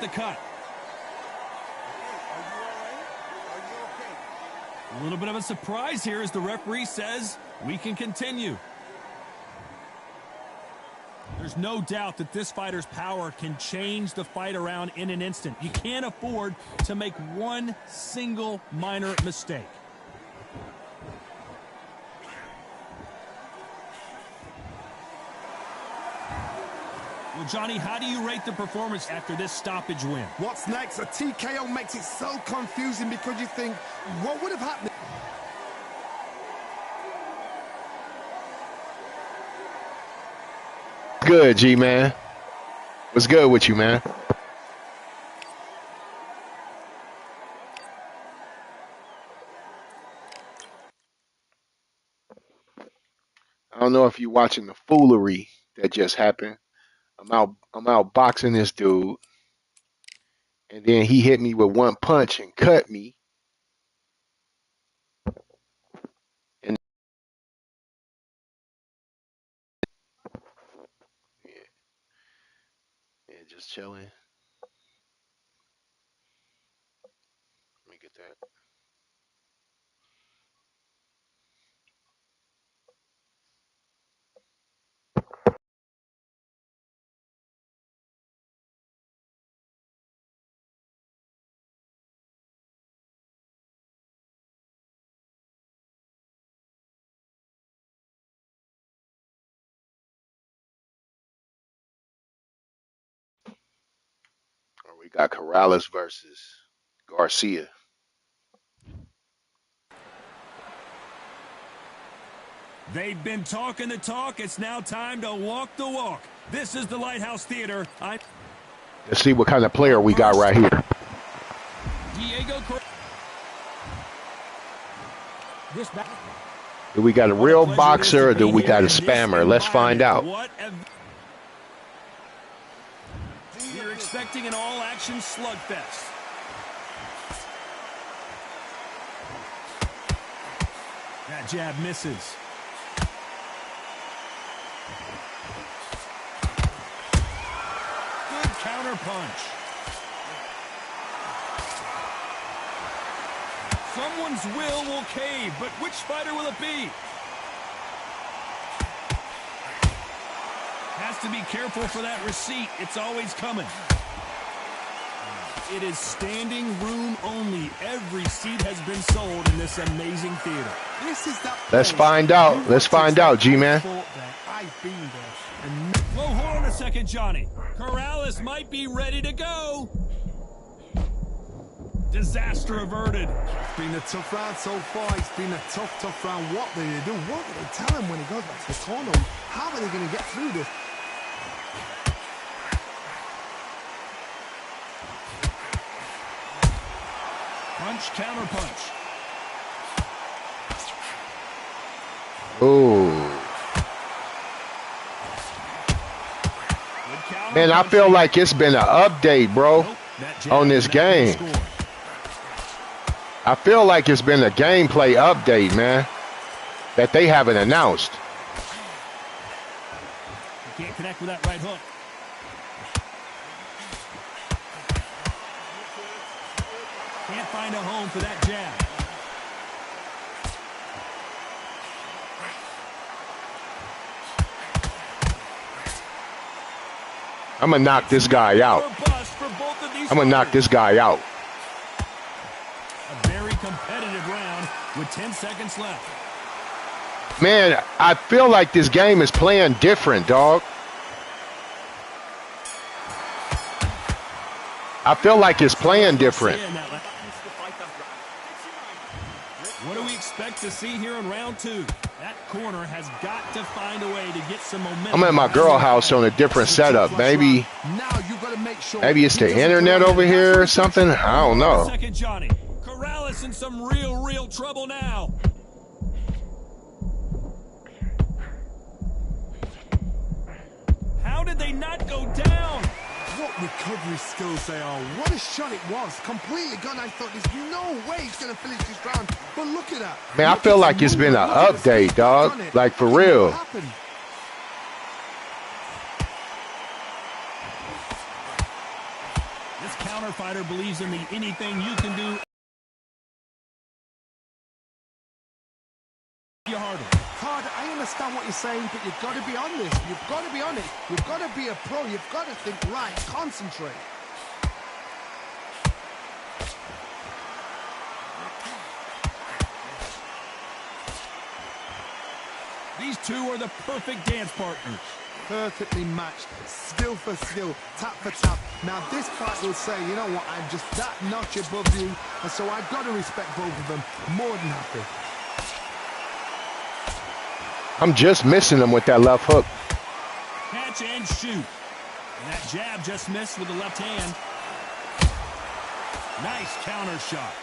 the cut. A little bit of a surprise here as the referee says we can continue. There's no doubt that this fighter's power can change the fight around in an instant. You can't afford to make one single minor mistake. Well, Johnny, how do you rate the performance after this stoppage win? What's next? A TKO makes it so confusing because you think, what would have happened? Good, G-Man. What's good with you, man? I don't know if you're watching the foolery that just happened. I'm out boxing this dude, and then he hit me with one punch and cut me. And yeah, just chilling. Let me get that. We got Corrales versus Garcia. They've been talking the talk. It's now time to walk the walk. This is the Lighthouse Theater. Let's see what kind of player we got right here. Do we got a real boxer or do we got a spammer? Let's find out. You're expecting an all-action slugfest. That jab misses. Good counter punch. Someone's will cave, but which fighter will it be? Has to be careful for that receipt. It's always coming. It is standing room only. Every seat has been sold in this amazing theater. Let's find out. Let's find out, G-Man. Whoa, hold on a second, Johnny. Corrales might be ready to go. Disaster averted. It's been a tough round so far. It's been a tough round. What do they do? What do they tell him when he goes back to the corner? How are they going to get through this? Punch, counter punch. Ooh. Man, I feel like it's been an update, bro, on this game. I feel like it's been a gameplay update, man, that they haven't announced. You can't connect with that right hook. Can't find a home for that jab. I'm going to knock this guy out. I'm going to knock this guy out. A very competitive round with 10 seconds left. Man, I feel like this game is playing different, dog. I feel like it's playing different. What do we expect to see here in round two? That corner has got to find a way to get some momentum. I'm at my girl house on a different setup. Maybe it's the internet over here or something. I don't know. Second, Johnny. Corrales in some real trouble now. How did they not go down? What recovery skills they are. What a shot it was. Completely gone. I thought there's no way he's going to finish this round. But look at that. Man, I feel like it's been an update, dog. Like, for real. This This counter fighter believes in the anything you can do. Harder. Todd, I understand what you're saying, but you've got to be on this. You've got to be on it. You've got to be a pro. You've got to think right. Concentrate. These two are the perfect dance partners. Perfectly matched, skill for skill, tap for tap. Now this fight will say, you know what, I'm just that notch above you, and so I've got to respect both of them. More than happy. I'm just missing him with that left hook. Catch and shoot. And that jab just missed with the left hand. Nice counter shot.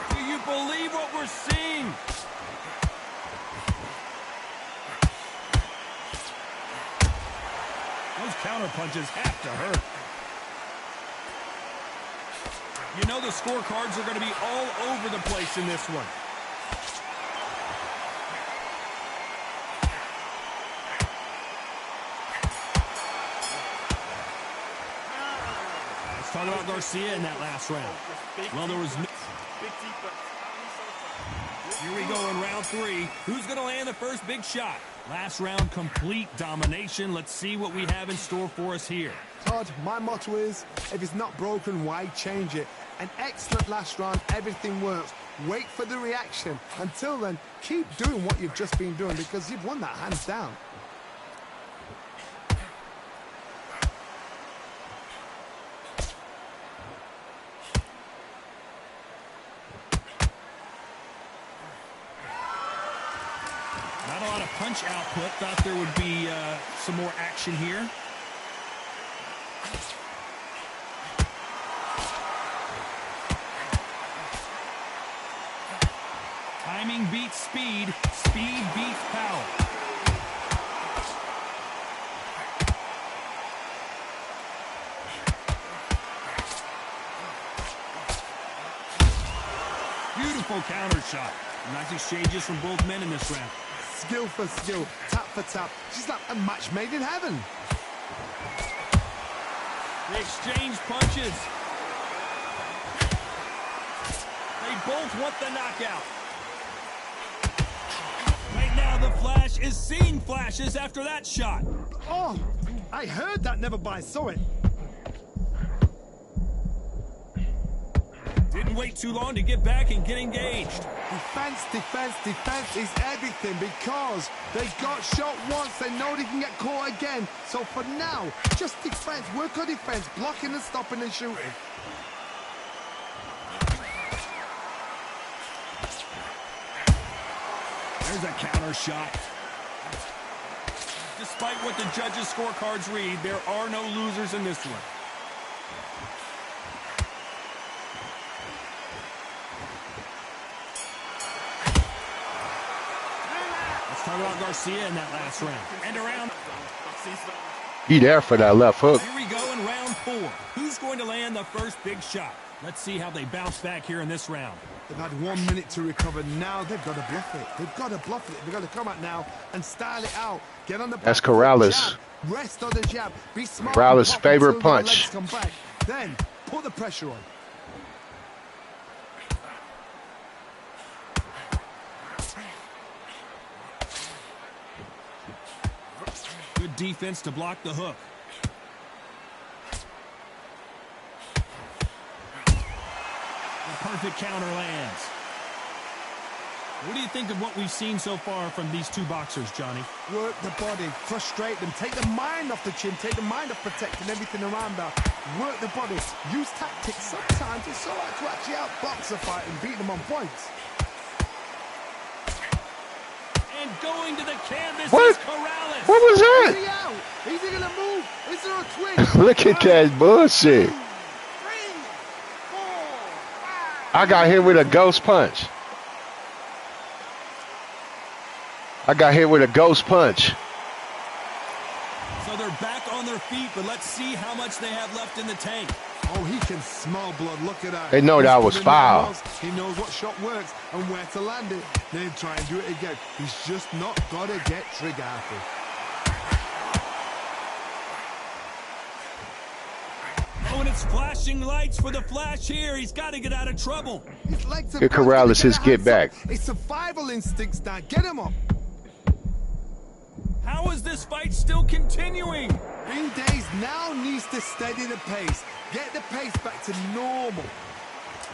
Do you believe what we're seeing? Those counter punches have to hurt. You know the scorecards are going to be all over the place in this one. Let's talk about Garcia in that last round. Well, there was no... Here we go in round 3. Who's going to land the first big shot? Last round, complete domination. Let's see what we have in store for us here. Todd, my motto is, if it's not broken, why change it? An excellent last round, everything works. Wait for the reaction. Until then, keep doing what you've just been doing because you've won that hands down. Not a lot of punch output. Thought there would be some more action here. Timing beats speed. Speed beats power. Beautiful counter shot. Nice exchanges from both men in this round. Skill for skill, tap for tap. She's like a match made in heaven. They exchange punches. They both want the knockout. Right now, the Flash is seeing flashes after that shot. Oh, I heard that, never by saw it. Didn't wait too long to get back and get engaged. Defense, defense, defense is everything because they got shot once. They know they can get caught again. So for now, just defense, work on defense, blocking and stopping and shooting. There's a counter shot. Despite what the judges' scorecards read, there are no losers in this one. Let's talk about Garcia in that last round. And around. He there for that left hook. Here we go in round 4. Who's going to land the first big shot? Let's see how they bounce back here in this round. They've had 1 minute to recover. Now they've got to bluff it. They've got to bluff it. They've got to come out now and style it out. Get on the back. That's Corrales. Jab. Rest on the jab. Be smart. Corrales' favorite punch. Come back. Then put the pressure on. Good defense to block the hook. The perfect counter lands. What do you think of what we've seen so far from these two boxers, Johnny? Work the body, frustrate them, take the mind off the chin, take the mind off protecting everything around that. Work the body, use tactics. Sometimes it's so hard to actually outbox a fight and beat them on points. And going to the canvas What? is Corrales. What was that? Is he out? Is he gonna move? Is there a twitch? Look at that bullshit. 3, 4, 5. I got hit with a ghost punch. I got hit with a ghost punch. So they're back on their feet, but let's see how much they have left in the tank. Oh, he can smell blood. Look at that. They know that was foul. He knows what shot works and where to land it. Then try and do it again. He's just not got to get trigger happy. Oh, and it's flashing lights for the Flash here. He's got to get out of trouble. His legs are Get Corrales his get back. It's survival instincts now. Get him up. How is this fight still continuing? Green Days now needs to steady the pace. Get the pace back to normal.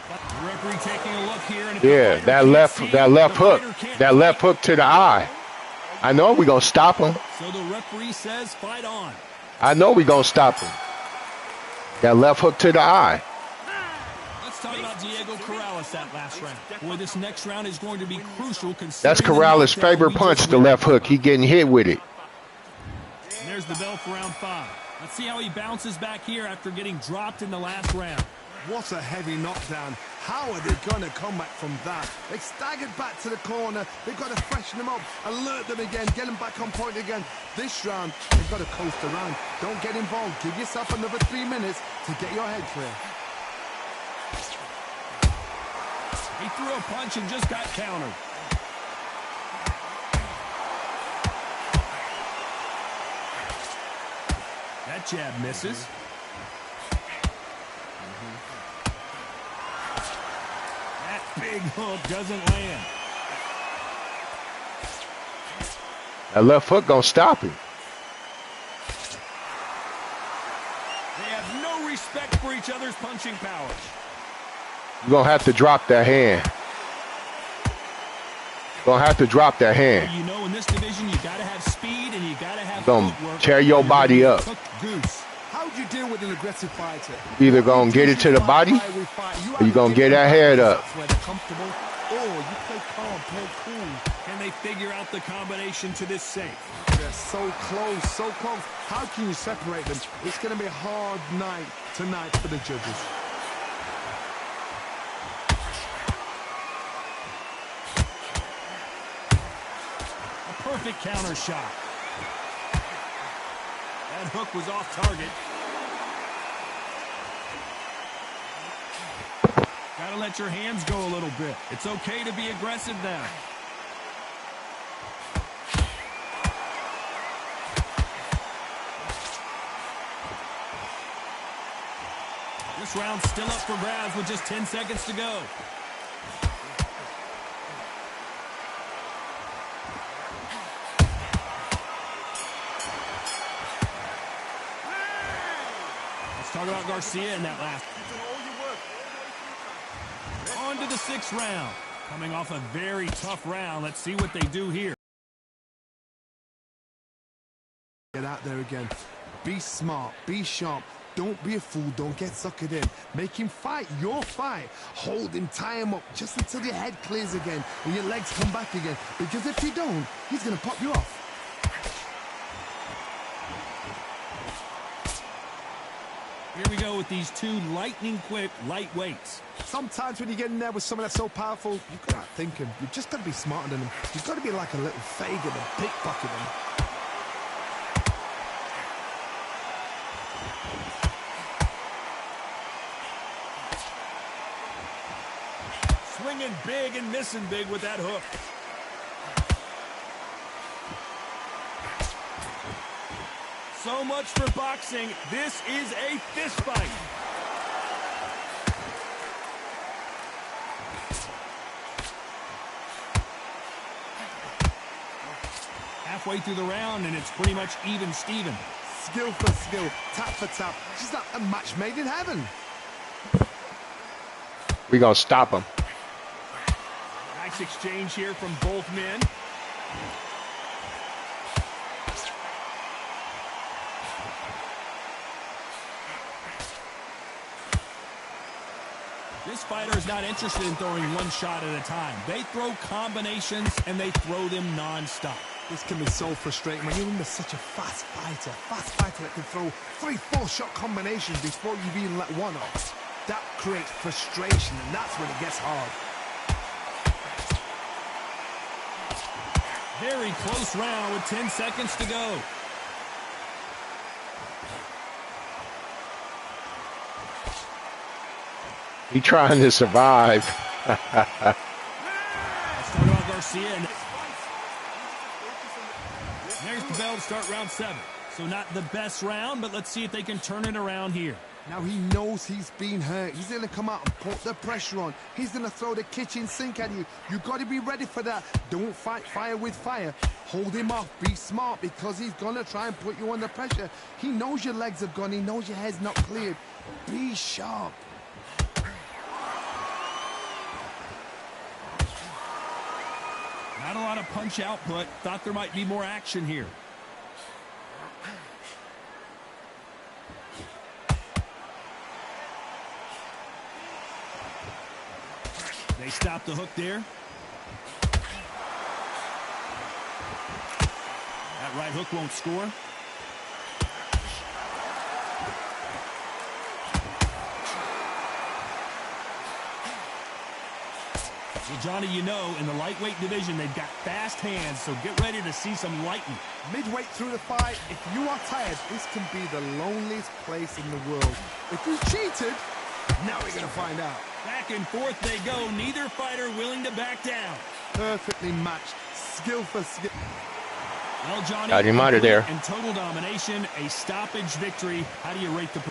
The referee taking a look here. And Yeah, that left hook to the eye. I know we're going to stop him. So the referee says fight on. I know we're going to stop him. That left hook to the eye. Let's talk about Diego Corrales that last round. Boy, this next round is going to be crucial. That's Corrales' favorite punch, the left hook. He getting hit with it. And there's the bell for round 5. Let's see how he bounces back here after getting dropped in the last round. What a heavy knockdown. How are they going to come back from that? They staggered back to the corner. They've got to freshen them up, alert them again, get them back on point again. This round, they've got to coast around. Don't get involved. Give yourself another 3 minutes to get your head clear. He threw a punch and just got countered. That jab misses. That big hook doesn't land. That left hook gonna stop him. They have no respect for each other's punching powers. You're gonna have to drop that hand. Gonna have to drop that hand. You know, in this division, you gotta have speed and you gotta have Gonna footwork. tear your body up. Goose. How do you deal with an aggressive fighter? Either gonna get it to the body, or you gonna get that head up. Where they're comfortable, or you play calm, play cool. Can they figure out the combination to this safe? They're so close, so close. How can you separate them? It's going to be a hard night tonight for the judges. A perfect counter shot. That hook was off target. Gotta let your hands go a little bit. It's okay to be aggressive now. This round's still up for grabs with just 10 seconds to go. Let's talk about Garcia in that last. On to the 6th round. Coming off a very tough round. Let's see what they do here. Get out there again. Be smart. Be sharp. Don't be a fool. Don't get suckered in. Make him fight your fight. Hold him, tie him up just until your head clears again and your legs come back again. Because if you don't, he's going to pop you off. Here we go with these two lightning-quick lightweights. Sometimes when you get in there with someone that's so powerful, you've got to start thinking. You've just got to be smarter than them. You've got to be like a little Fagin and pickpocket them. Swinging big and missing big with that hook. So much for boxing. This is a fist fight. Halfway through the round, and it's pretty much even Steven. Skill for skill, tap for tap. Just like a match made in heaven. We gonna stop him. Nice exchange here from both men. This fighter is not interested in throwing one shot at a time. They throw combinations, and they throw them non-stop. This can be so frustrating when you're under such a fast fighter that can throw 3-4 shot combinations before you've even let one off. That creates frustration, and that's when it gets hard. Very close round with 10 seconds to go. He trying to survive. Start off Garcia. And there's the bell to start round 7. So not the best round, but let's see if they can turn it around here. Now he knows he's been hurt. He's going to come out and put the pressure on. He's going to throw the kitchen sink at you. You've got to be ready for that. Don't fight fire with fire. Hold him off. Be smart, because he's going to try and put you under pressure. He knows your legs have gone. He knows your head's not cleared. Be sharp. Not a lot of punch output. Thought there might be more action here. They stop the hook there. That right hook won't score. Well, Johnny, you know, in the lightweight division, they've got fast hands, so get ready to see some lightning. Midway through the fight, if you are tired, this can be the loneliest place in the world. If you cheated, now we're going to find out. Back and forth they go. Neither fighter willing to back down. Perfectly matched. Skill for skill. Well, Johnny, Got him out of there. and total domination, a stoppage victory. How do you rate the...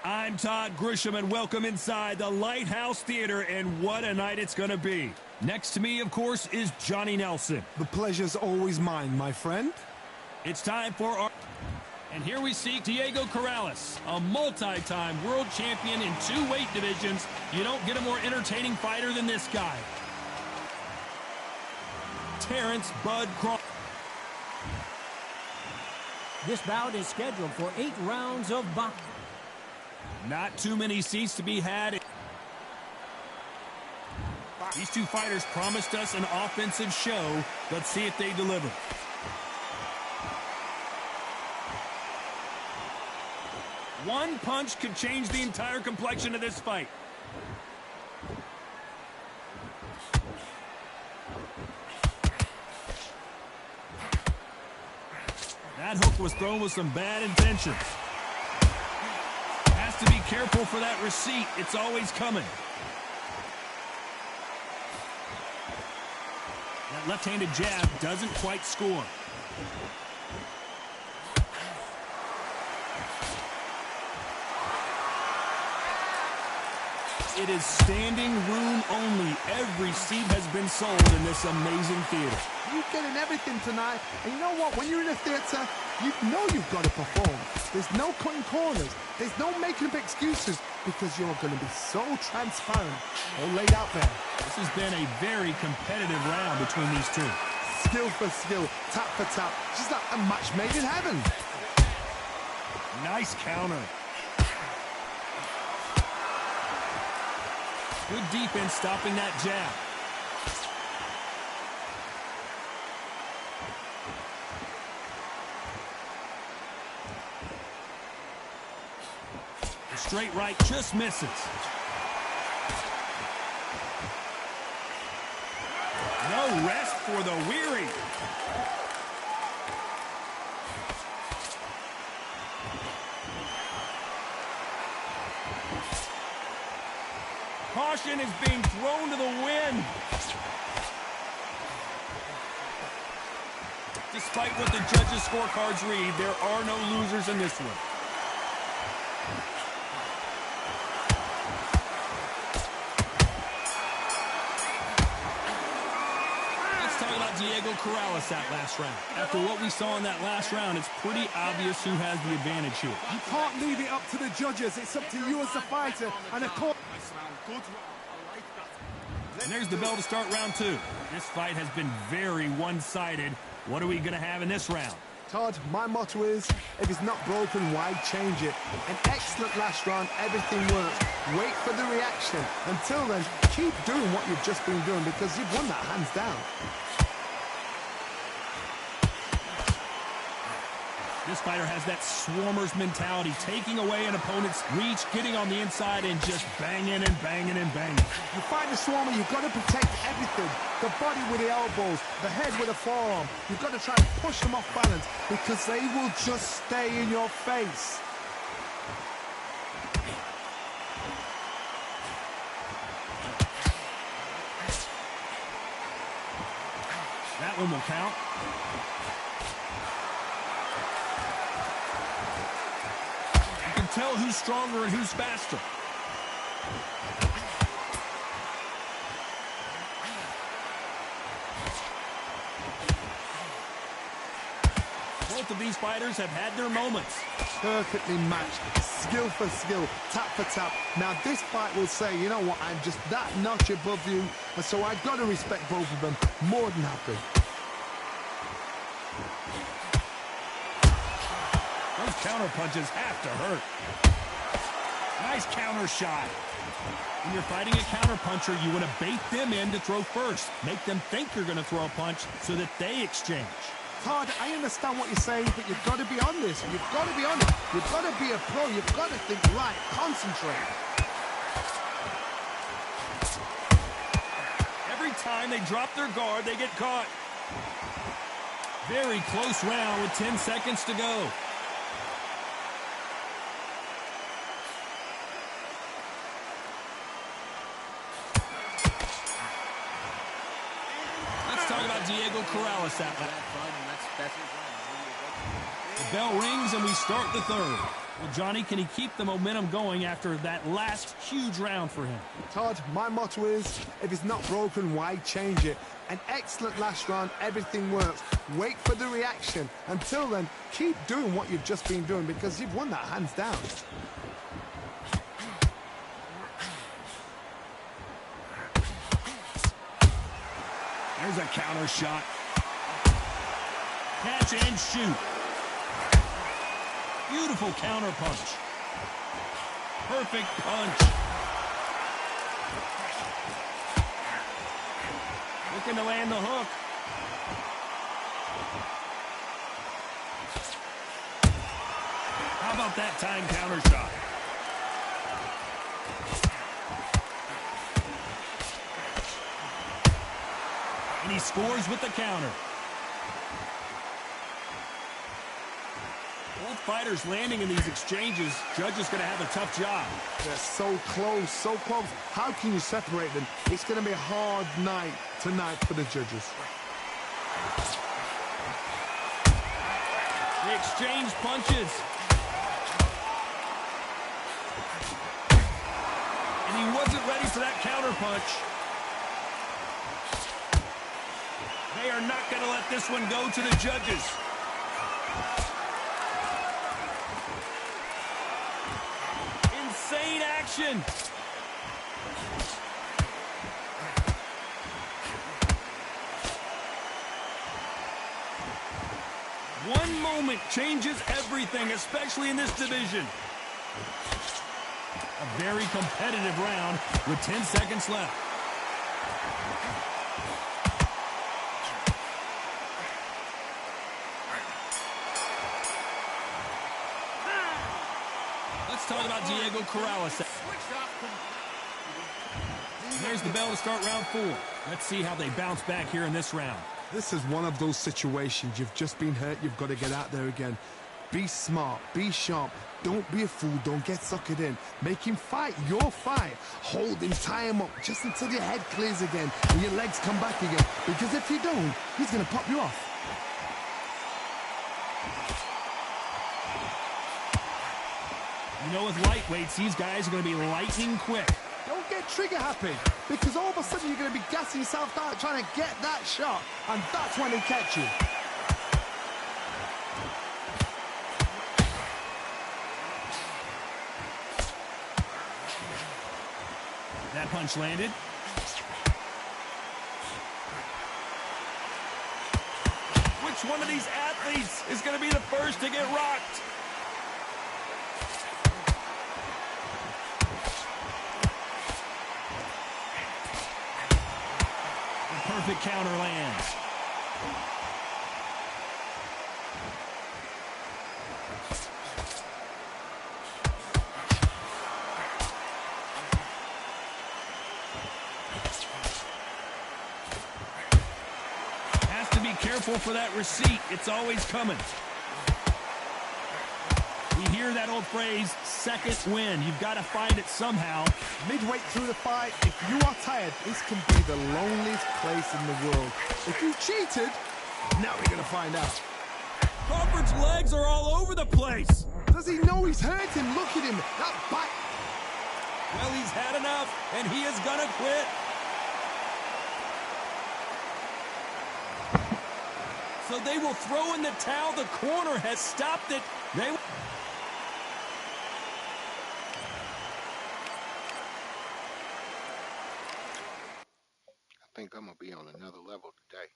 I'm Todd Grisham, and welcome inside the Lighthouse Theater, and what a night it's going to be. Next to me, of course, is Johnny Nelson. The pleasure's always mine, my friend. It's time for our... And here we see Diego Corrales, a multi-time world champion in 2 weight divisions. You don't get a more entertaining fighter than this guy. Terrence Bud Crawford. This bout is scheduled for 8 rounds of boxing. Not too many seats to be had. These two fighters promised us an offensive show. Let's see if they deliver. One punch could change the entire complexion of this fight. That hook was thrown with some bad intentions. Has to be careful for that receipt. It's always coming. That left-handed jab doesn't quite score. It is standing room only. Every seat has been sold in this amazing theater. You're getting everything tonight. And you know what? When you're in a theater, you know you've got to perform. There's no cutting corners. There's no making up excuses, because you're going to be so transparent, all laid out there. This has been a very competitive round between these two. Skill for skill, tap for tap. Just like a match made in heaven. Nice counter. Good defense stopping that jab. The straight right just misses. No rest for the weary. Caution is being thrown to the wind. Despite what the judges' scorecards read, there are no losers in this one. Let's talk about Diego Corrales that last round. After what we saw in that last round, it's pretty obvious who has the advantage here. You can't leave it up to the judges. It's up to you as the fighter. And of course... And there's the bell to start round two. This fight has been very one-sided. What are we going to have in this round? Todd, my motto is, if it's not broken, why change it? An excellent last round, everything works. Wait for the reaction. Until then, keep doing what you've just been doing because you've won that hands down. This fighter has that swarmer's mentality, taking away an opponent's reach, getting on the inside, and just banging and banging and banging. You fight the swarmer, you've got to protect everything. The body with the elbows, the head with the forearm. You've got to try to push them off balance because they will just stay in your face. That one will count. Tell who's stronger and who's faster. Both of these fighters have had their moments. Perfectly matched, skill for skill, tap for tap. Now this fight will say, you know what, I'm just that notch above you, and so I've got to respect both of them. More than happy. Those counter punches have to hurt. Nice counter shot. When you're fighting a counter puncher, you want to bait them in to throw first. Make them think you're going to throw a punch so that they exchange. Todd, I understand what you're saying, but you've got to be on this. You've got to be on it. You've got to be a pro. You've got to think right. Concentrate. Every time they drop their guard, they get caught. Very close round with 10 seconds to go. Diego Corrales that last. The bell rings and we start the third. Well, Johnny, can he keep the momentum going after that last huge round for him? Todd, my motto is, if it's not broken, why change it? An excellent last round, everything works. Wait for the reaction. Until then, keep doing what you've just been doing because you've won that hands down. There's a counter shot. Catch and shoot. Beautiful counter punch. Perfect punch. Looking to land the hook. How about that time counter shot? And he scores with the counter. Both fighters landing in these exchanges. Judge is going to have a tough job. They're so close, so close. How can you separate them? It's going to be a hard night tonight for the judges. They exchange punches. And he wasn't ready for that counter punch. They are not going to let this one go to the judges. Insane action. One moment changes everything, especially in this division. A very competitive round with 10 seconds left. Let's talk about Diego Corrales. There's the bell to start round 4. Let's see how they bounce back here in this round. This is one of those situations. You've just been hurt. You've got to get out there again. Be smart. Be sharp. Don't be a fool. Don't get suckered in. Make him fight your fight. Hold him. Tie him up just until your head clears again and your legs come back again. Because if you don't, he's going to pop you off. You know, with lightweights, these guys are going to be lightning quick. Don't get trigger happy, because all of a sudden you're going to be gassing yourself out trying to get that shot, and that's when they catch you. That punch landed. Which one of these athletes is going to be the first to get rocked? The perfect counter lands. Careful for that receipt. It's always coming. We hear that old phrase, second win. You've got to find it somehow. Midway through the fight, if you are tired, this can be the loneliest place in the world. If you cheated, now we're going to find out. Crawford's legs are all over the place. Does he know he's hurt him? Look at him. That back. Well, he's had enough, and he is going to quit. So they will throw in the towel. The corner has stopped it. I think I'm going to be on another level today.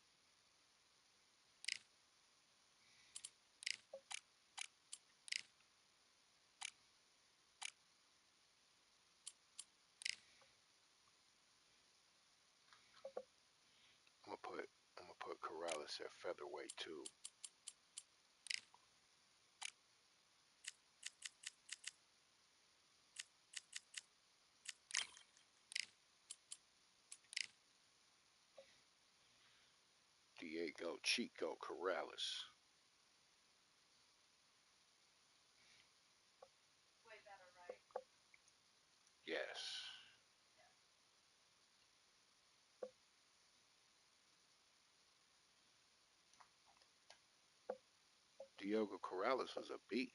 I'm gonna put Corrales at featherweight too. Diego Chico Corrales. Yes. Diego Corrales was a beast.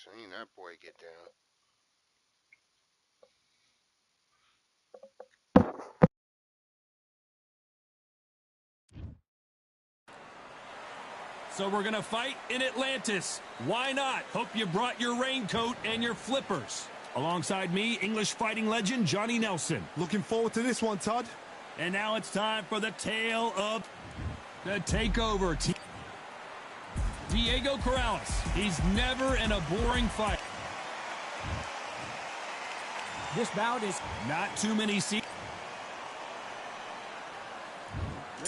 Seen that boy get down. So we're going to fight in Atlantis. Why not? Hope you brought your raincoat and your flippers. Alongside me, English fighting legend Johnny Nelson. Looking forward to this one, Todd. And now it's time for the tale of the takeover. Diego Corrales. He's never in a boring fight. This bout is not too many seats.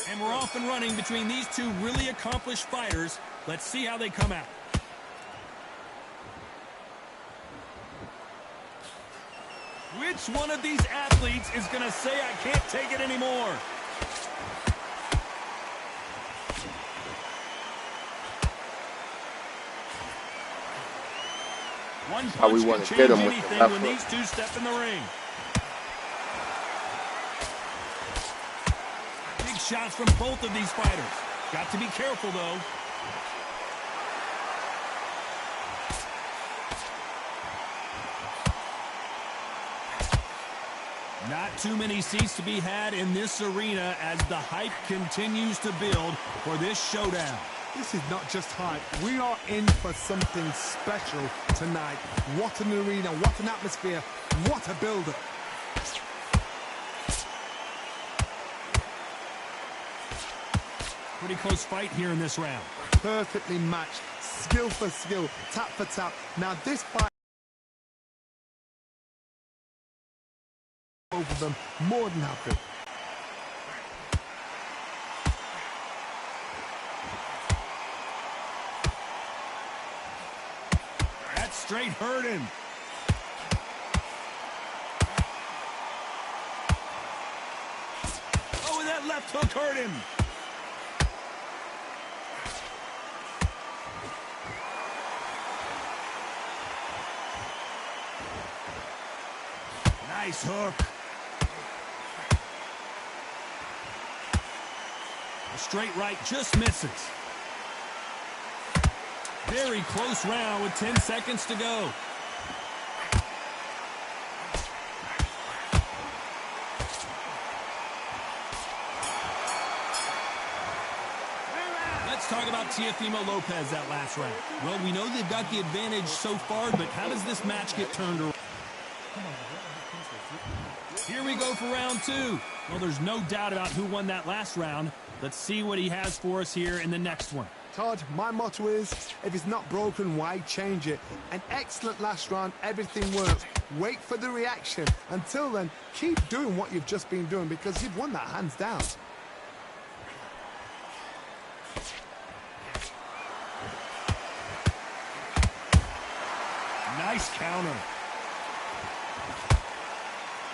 And we're off and running between these two really accomplished fighters. Let's see how they come out. Which one of these athletes is going to say, I can't take it anymore? One How we punch want can to get change him with anything the left when hook. these two step in the ring. Big shots from both of these fighters. Got to be careful, though. Not too many seats to be had in this arena as the hype continues to build for this showdown. This is not just hype. We are in for something special tonight. What an arena, what an atmosphere, what a build-up. Pretty close fight here in this round. Perfectly matched, skill for skill, tap for tap. Now this fight, both of them more than happy. That straight hurt him. Oh, and that left hook hurt him. Nice hook. A straight right just misses. Very close round with 10 seconds to go. Let's talk about Teofimo Lopez that last round. Well, we know they've got the advantage so far, but how does this match get turned around? Here we go for round two. Well, there's no doubt about who won that last round. Let's see what he has for us here in the next one. Todd, my motto is, if it's not broken, why change it? An excellent last round, everything works. Wait for the reaction. Until then, keep doing what you've just been doing because you've won that hands down. Nice counter.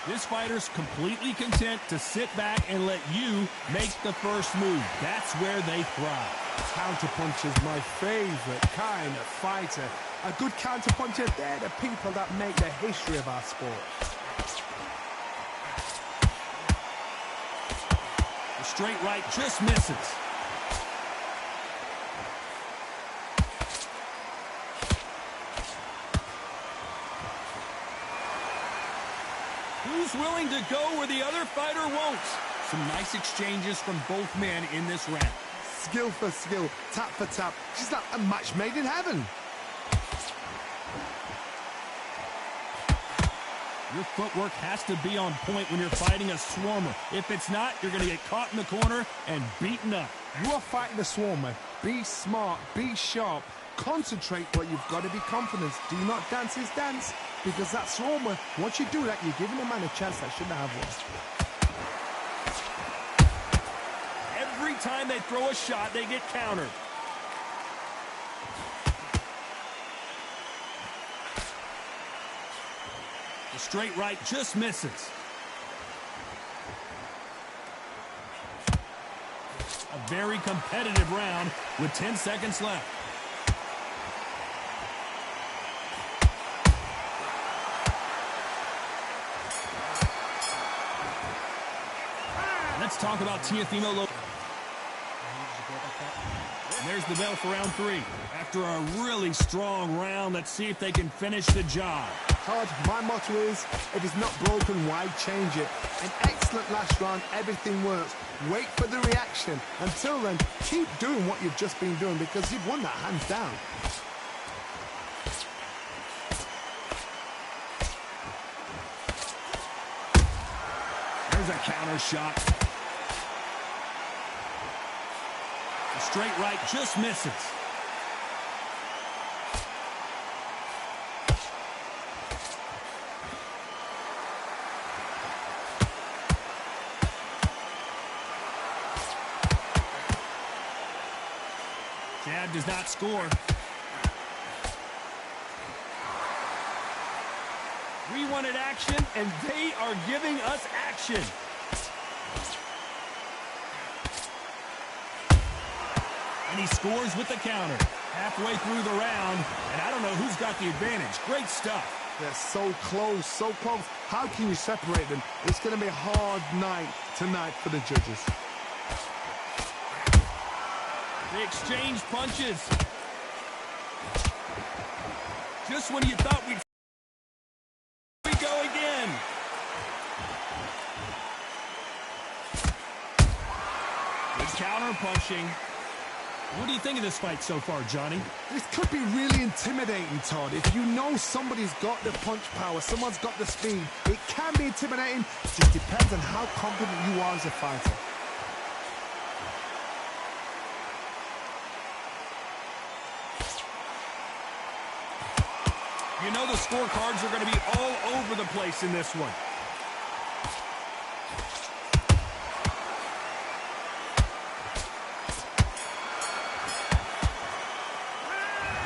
This fighter's completely content to sit back and let you make the first move. That's where they thrive. Counterpunch is my favorite kind of fighter. A good counterpuncher, they're the people that make the history of our sport. The straight right just misses. Who's willing to go where the other fighter won't? Some nice exchanges from both men in this round. Skill for skill, tap for tap. She's like a match made in heaven. Your footwork has to be on point when you're fighting a swarmer. If it's not, you're going to get caught in the corner and beaten up. You are fighting a swarmer. Be smart, be sharp. Concentrate, but you've got to be confident. Do not dance his dance, because that swarmer, once you do that, you're giving a man a chance that shouldn't have one. Every time they throw a shot, they get countered. The straight right just misses. A very competitive round with 10 seconds left. Let's talk about Teofimo Lopez. And there's the bell for round three. After a really strong round, let's see if they can finish the job. Todd, my motto is, if it's not broken, why change it? An excellent last round, everything works. Wait for the reaction. Until then, keep doing what you've just been doing because you've won that hands down. There's a counter shot. The straight right just misses. Jab does not score. We wanted action, and they are giving us action. And he scores with the counter. Halfway through the round, and I don't know who's got the advantage. Great stuff. They're so close, so close. How can you separate them? It's going to be a hard night tonight for the judges. They exchange punches. Just when you thought we go again. Good counter punching. What do you think of this fight so far, Johnny? This could be really intimidating, Todd. If you know somebody's got the punch power, someone's got the speed, it can be intimidating. It just depends on how confident you are as a fighter. You know the scorecards are going to be all over the place in this one.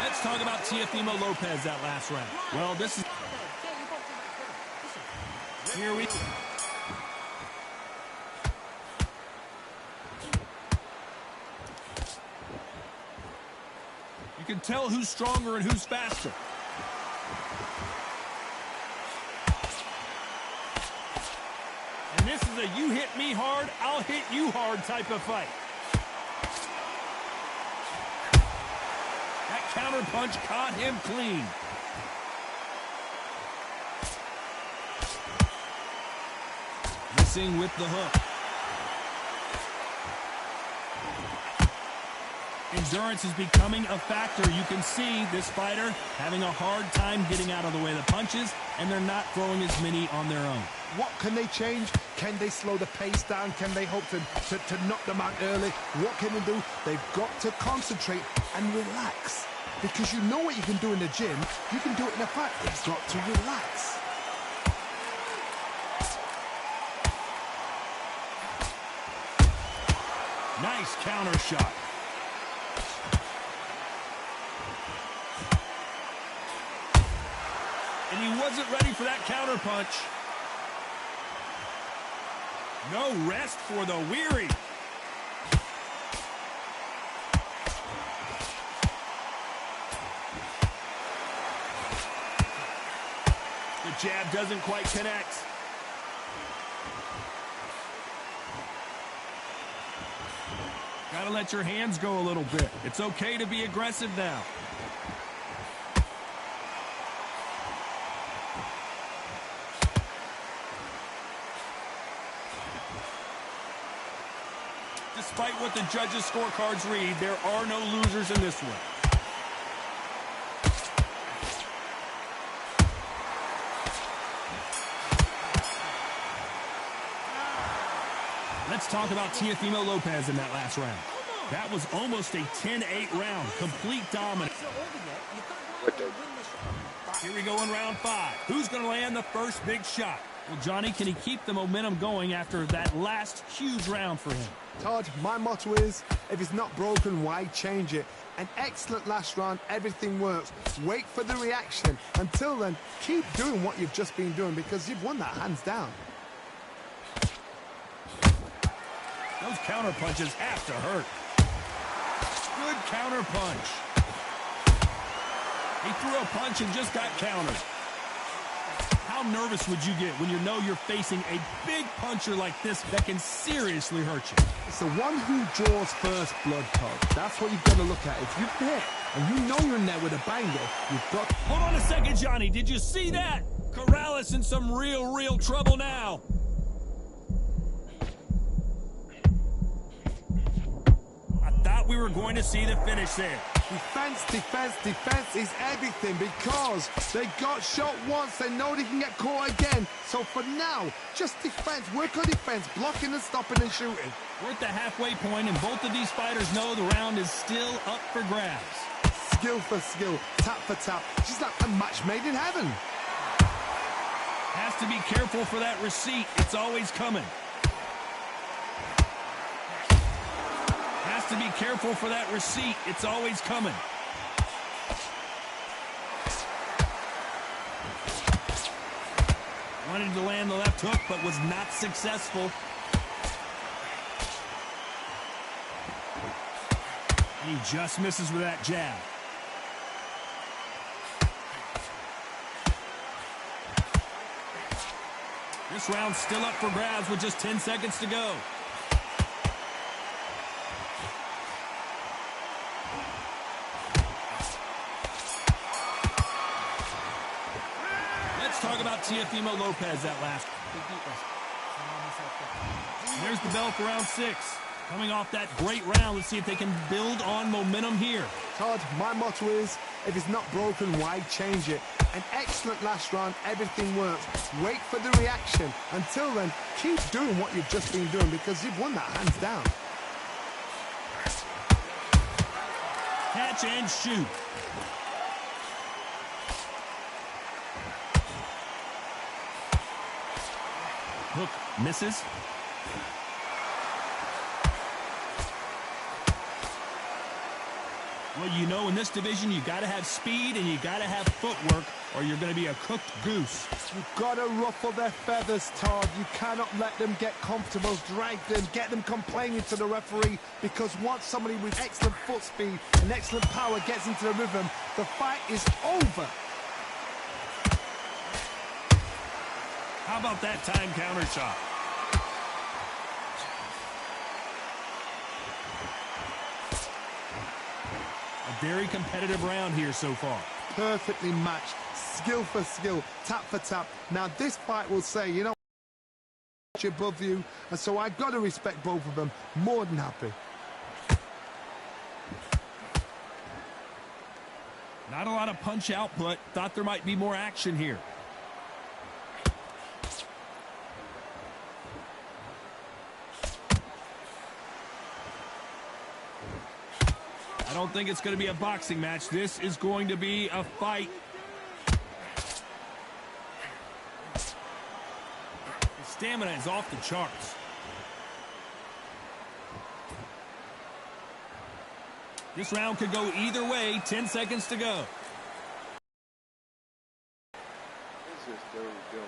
Let's talk about Teofimo Lopez that last round. Well, this is... Here we... You can tell who's stronger and who's faster. And this is a you hit me hard, I'll hit you hard type of fight. That counterpunch caught him clean. Missing with the hook. Endurance is becoming a factor. You can see this fighter having a hard time getting out of the way of the punches, and they're not throwing as many on their own. What can they change? Can they slow the pace down? Can they hope to knock them out early? What can they do? They've got to concentrate and relax. Because you know what you can do in the gym, you can do it in a fight. They've got to relax. Nice counter shot. And he wasn't ready for that counter punch. No rest for the weary. The jab doesn't quite connect. Gotta let your hands go a little bit. It's okay to be aggressive now. Despite what the judges' scorecards read, there are no losers in this one. Let's talk about Teofimo Lopez in that last round. That was almost a 10-8 round, complete dominance. Here we go in round 5. Who's going to land the first big shot? Well, Johnny, can he keep the momentum going after that last huge round for him? Todd, my motto is, if it's not broken, why change it? An excellent last round, everything works. Wait for the reaction. Until then, keep doing what you've just been doing because you've won that hands down. Those counter punches have to hurt. Good counter punch. He threw a punch and just got countered. How nervous would you get when you know you're facing a big puncher like this that can seriously hurt you? It's the one who draws first blood, Todd. That's what you've got to look at. If you're hit and you know you're in there with a banger, you've got... Hold on a second, Johnny. Did you see that? Corrales in some real trouble now. I thought we were going to see the finish there. Defense is everything because they got shot once. They know they can get caught again. So for now, just defense. Work on defense, blocking and stopping and shooting. We're at the halfway point, and both of these fighters know the round is still up for grabs. Skill for skill, tap for tap. Just like a match made in heaven. Has to be careful for that receipt. It's always coming. Has to be careful for that receipt. It's always coming. Wanted to land the left hook, but was not successful. And he just misses with that jab. This round's still up for grabs with just 10 seconds to go. Let's talk about Teofimo Lopez that last. There's the bell for round 6. Coming off that great round, let's see if they can build on momentum here. Todd, my motto is, if it's not broken, why change it? An excellent last round, everything works. Wait for the reaction. Until then, keep doing what you've just been doing because you've won that hands down. Catch and shoot. Hook misses. Well, you know, in this division, you got to have speed and you got to have footwork or you're going to be a cooked goose. You've got to ruffle their feathers, Todd. You cannot let them get comfortable, drag them, get them complaining to the referee because once somebody with excellent foot speed and excellent power gets into the rhythm, the fight is over. How about that time counter shot? A Very competitive round here so far. Perfectly matched, skill for skill, tap for tap. Now this fight will say, you know, above you, and so I've got to respect both of them. More than happy. Not a lot of punch output. Thought there might be more action here. I don't think it's going to be a boxing match. This is going to be a fight. His stamina is off the charts. This round could go either way. 10 seconds to go. What's this dude doing?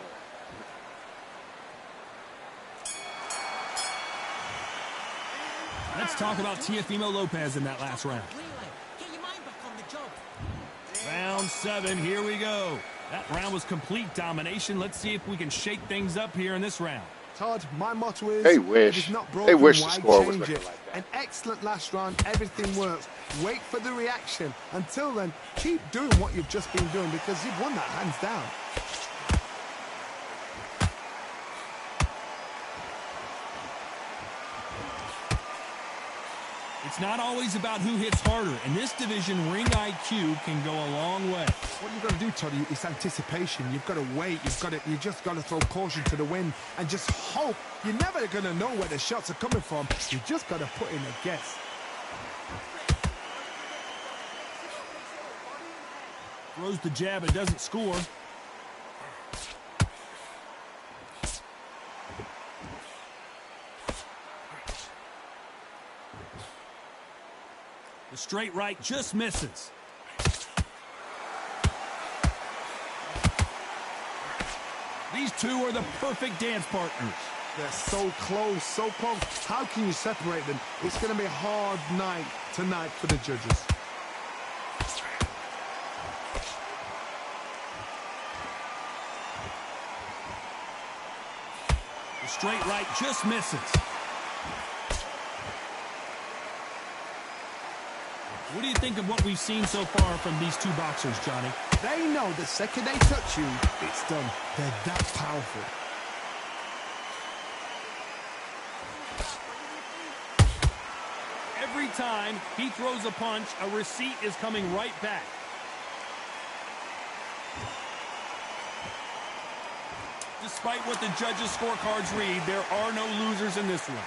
Let's talk about Teofimo Lopez in that last round. Get your mind back on the job. Round 7, here we go. That round was complete domination. Let's see if we can shake things up here in this round. Todd, my motto is, They wish. if it's not broken, They wish the why score was change looking it? like that. An excellent last round, everything works. Wait for the reaction. Until then, keep doing what you've just been doing because you've won that hands down. It's not always about who hits harder. In this division, ring IQ can go a long way. What you've got to do, Toddy, is anticipation. You've got to wait. You just got to throw caution to the wind and just hope. You're never going to know where the shots are coming from. You just got to put in a guess. Throws the jab and doesn't score. The straight right just misses. These two are the perfect dance partners. They're so close, so close. How can you separate them? It's going to be a hard night tonight for the judges. The straight right just misses. What do you think of what we've seen so far from these two boxers, Johnny? They know the second they touch you, it's done. They're that powerful. Every time he throws a punch, a receipt is coming right back. Despite what the judges' scorecards read, there are no losers in this one.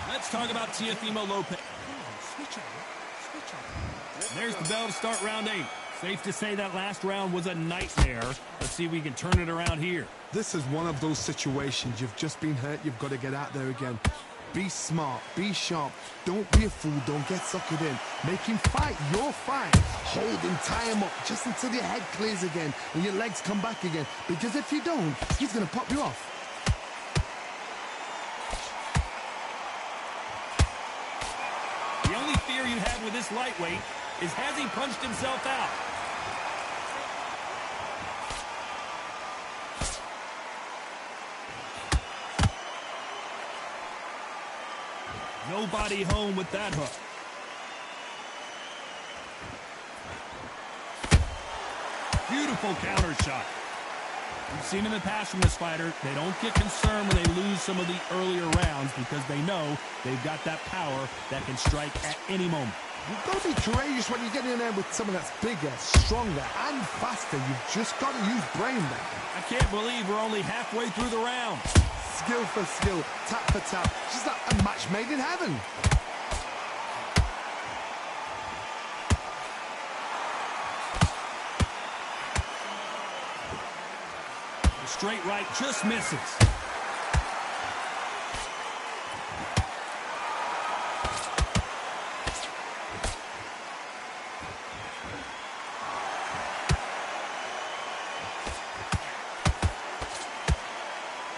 Let's talk about Teofimo Lopez. There's the bell to start round 8. Safe to say that last round was a nightmare. Let's see if we can turn it around here. This is one of those situations. You've just been hurt. You've got to get out there again. Be smart. Be sharp. Don't be a fool. Don't get suckered in. Make him fight your fight. Hold him. Tie him up just until your head clears again and your legs come back again. Because if you don't, he's going to pop you off. The only fear you have with this lightweight is has he punched himself out? Nobody home with that hook. Beautiful counter shot. We've seen in the past from this fighter, they don't get concerned when they lose some of the earlier rounds because they know they've got that power that can strike at any moment. You've got to be courageous when you get in there with someone that's bigger, stronger, and faster. You've just got to use brain there. I can't believe we're only halfway through the round. Skill for skill, tap for tap. Just like a match made in heaven. The straight right just misses.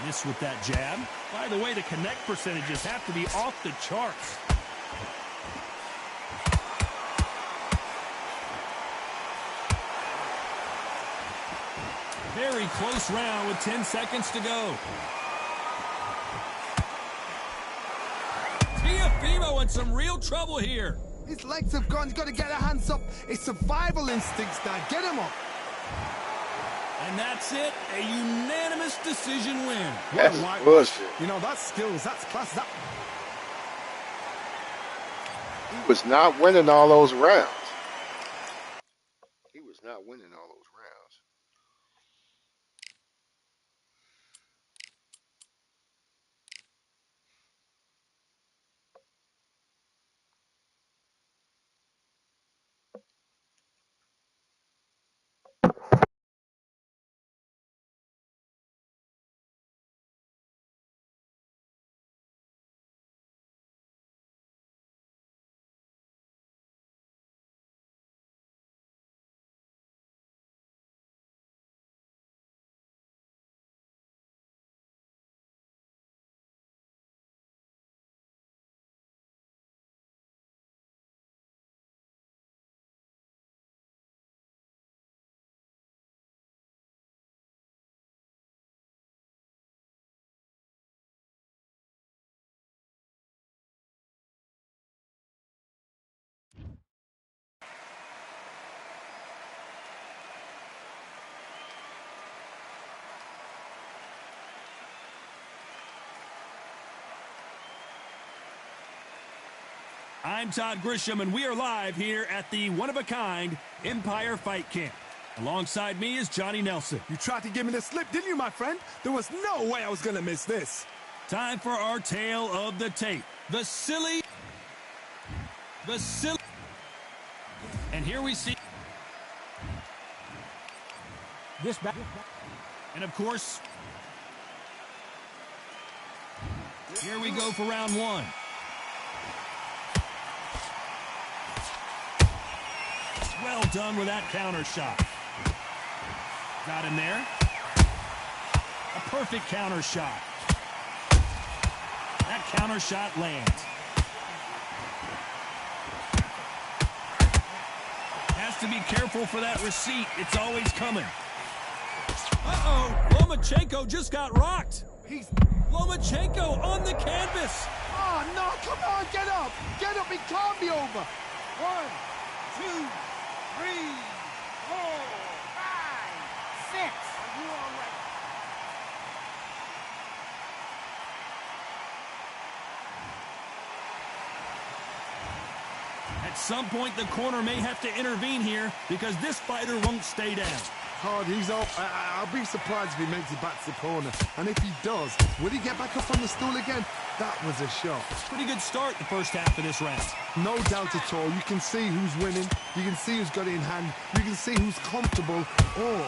Miss with that jab. By the way, the connect percentages have to be off the charts. Very close round with 10 seconds to go. Teofimo in some real trouble here. His legs have gone. He's got to get the hands up. It's survival instincts now. Get him up. And that's it. A unanimous decision win. What That's a whitewash. bullshit. You know, that's skills. That's class. That... He was not winning all those rounds. He was not winning all those rounds. I'm Todd Grisham, and we are live here at the one-of-a-kind Empire Fight Camp. Alongside me is Johnny Nelson. You tried to give me the slip, didn't you, my friend? There was no way I was going to miss this. Time for our tale of the tape. The silly. And here we see. This back. And of course, here we go for round one. Well done with that counter shot. Got him there. A perfect counter shot. That counter shot lands. Has to be careful for that receipt. It's always coming. Uh-oh. Lomachenko just got rocked. Lomachenko on the canvas. Oh, no, come on, get up. Get up, it can't be over. 1, 2, 3, 4, 5, 6. Are you all right? At some point, the corner may have to intervene here because this fighter won't stay down. Hard, he's up. I'll be surprised if he makes it back to the corner. And if he does, will he get back up on the stool again? That was a shot. Pretty good start the first half of this round. No doubt at all. You can see who's winning. You can see who's got it in hand. You can see who's comfortable. Or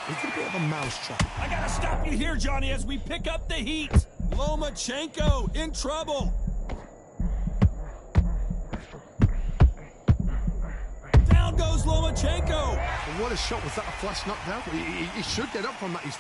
it's a bit of a mousetrap. I gotta stop you here, Johnny, as we pick up the heat. Lomachenko in trouble. Down goes Lomachenko. And what a shot. Was that a flash knockdown? He should get up from that. He's